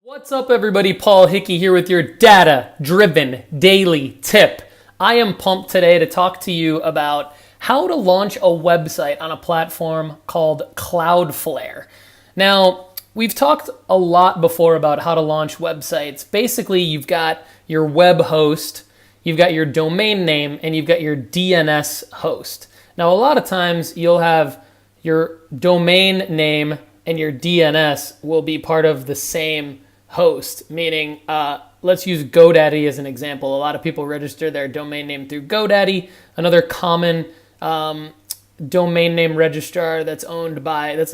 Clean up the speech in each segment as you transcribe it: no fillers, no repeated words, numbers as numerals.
What's up, everybody? Paul Hickey here with your data-driven daily tip. I am pumped today to talk to you about how to launch a website on a platform called Cloudflare. Now, we've talked a lot before about how to launch websites. Basically, you've got your web host, you've got your domain name, and you've got your DNS host. Now, a lot of times you'll have your domain name and your DNS will be part of the same host, meaning let's use GoDaddy as an example. A lot of people register their domain name through GoDaddy. Another common domain name registrar that's owned by, that's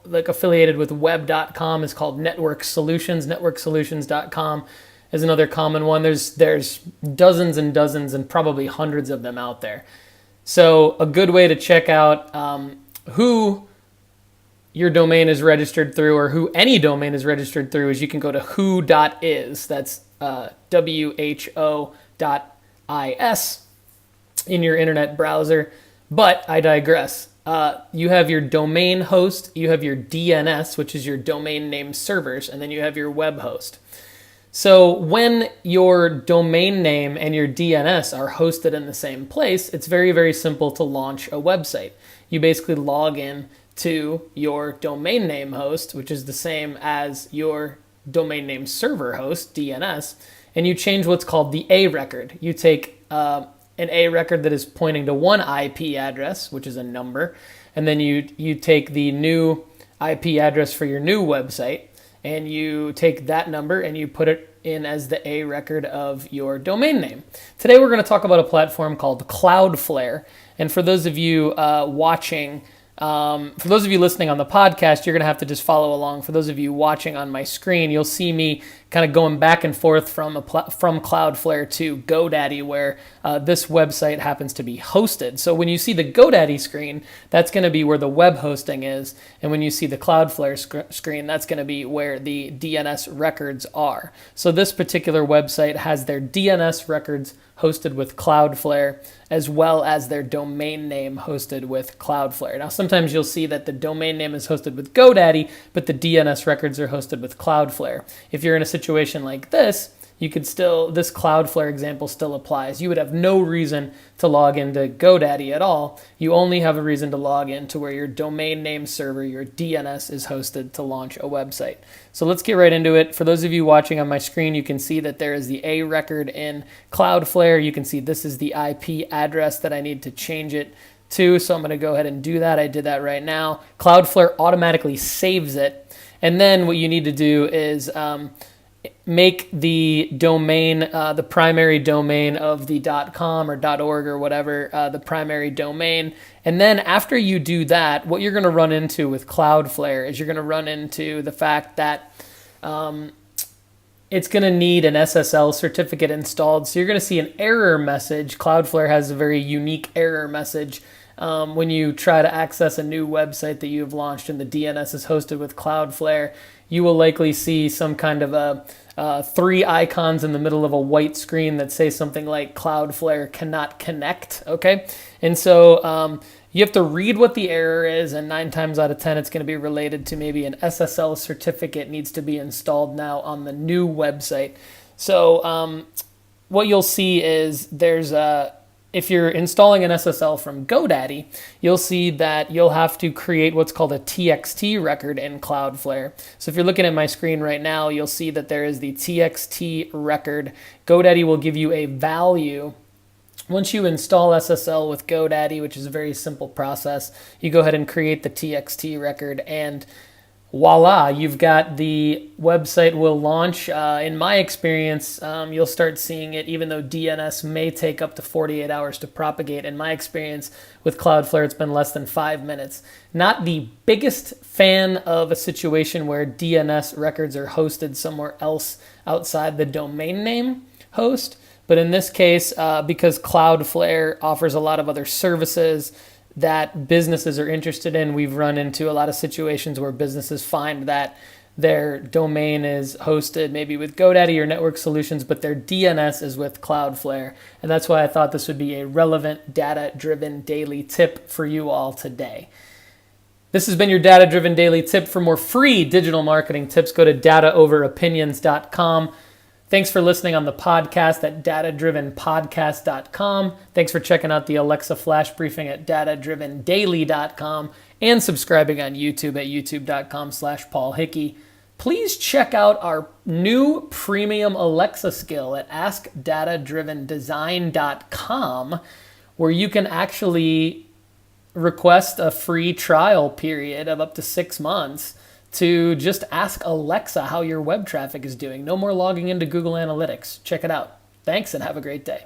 like affiliated with web.com is called Network Solutions. Networksolutions.com is another common one. There's dozens and dozens and probably hundreds of them out there. So a good way to check out who your domain is registered through, or who any domain is registered through, is you can go to who.is. That's who.is in your internet browser. But I digress. You have your domain host, you have your DNS, which is your domain name servers, and then you have your web host. So when your domain name and your DNS are hosted in the same place, it's very, very simple to launch a website. You basically log in to your domain name host, which is the same as your domain name server host, DNS, and you change what's called the A record. You take an A record that is pointing to one IP address, which is a number, and then you take the new IP address for your new website, and you take that number and you put it in as the A record of your domain name. Today we're going to talk about a platform called Cloudflare, and for those of you watching, for those of you listening on the podcast, you're going to have to just follow along. For those of you watching on my screen, you'll see me kind of going back and forth from Cloudflare to GoDaddy, where this website happens to be hosted. So when you see the GoDaddy screen, that's going to be where the web hosting is. And when you see the Cloudflare screen, that's going to be where the DNS records are. So this particular website has their DNS records hosted with Cloudflare, as well as their domain name hosted with Cloudflare. Now, sometimes you'll see that the domain name is hosted with GoDaddy, but the DNS records are hosted with Cloudflare. If you're in a situation like this, you could still, this Cloudflare example still applies. You would have no reason to log into GoDaddy at all. You only have a reason to log into where your domain name server, your DNS, is hosted to launch a website. So let's get right into it. For those of you watching on my screen, you can see that there is the A record in Cloudflare. You can see this is the IP address that I need to change it to. So I'm going to go ahead and do that. I did that right now. Cloudflare automatically saves it. And then what you need to do is make the domain, the primary domain of the .com or .org or whatever, the primary domain. And then after you do that, what you're going to run into with Cloudflare is you're going to run into the fact that it's going to need an SSL certificate installed. So you're going to see an error message. Cloudflare has a very unique error message when you try to access a new website that you've launched and the DNS is hosted with Cloudflare. You will likely see some kind of a three icons in the middle of a white screen that say something like Cloudflare cannot connect, okay? And so you have to read what the error is, and 9 times out of 10 it's going to be related to maybe an SSL certificate needs to be installed now on the new website. So what you'll see is there's if you're installing an SSL from GoDaddy, you'll see that you'll have to create what's called a TXT record in Cloudflare. So if you're looking at my screen right now, you'll see that there is the TXT record. GoDaddy will give you a value. Once you install SSL with GoDaddy, which is a very simple process, you go ahead and create the TXT record, and voila, you've got the website will launch. In my experience, you'll start seeing it, even though DNS may take up to 48 hours to propagate. In my experience with Cloudflare, it's been less than 5 minutes. Not the biggest fan of a situation where DNS records are hosted somewhere else outside the domain name host. But in this case, because Cloudflare offers a lot of other services that businesses are interested in, we've run into a lot of situations where businesses find that their domain is hosted maybe with GoDaddy or Network Solutions, but their DNS is with Cloudflare. And that's why I thought this would be a relevant, data-driven daily tip for you all today. This has been your data-driven daily tip. For more free digital marketing tips, go to dataoveropinions.com. Thanks for listening on the podcast at datadrivenpodcast.com. Thanks for checking out the Alexa Flash Briefing at datadrivendaily.com and subscribing on YouTube at youtube.com/Paul Hickey. Please check out our new premium Alexa skill at askdatadrivendesign.com, where you can actually request a free trial period of up to 6 months to just ask Alexa how your web traffic is doing. No more logging into Google Analytics. Check it out. Thanks and have a great day.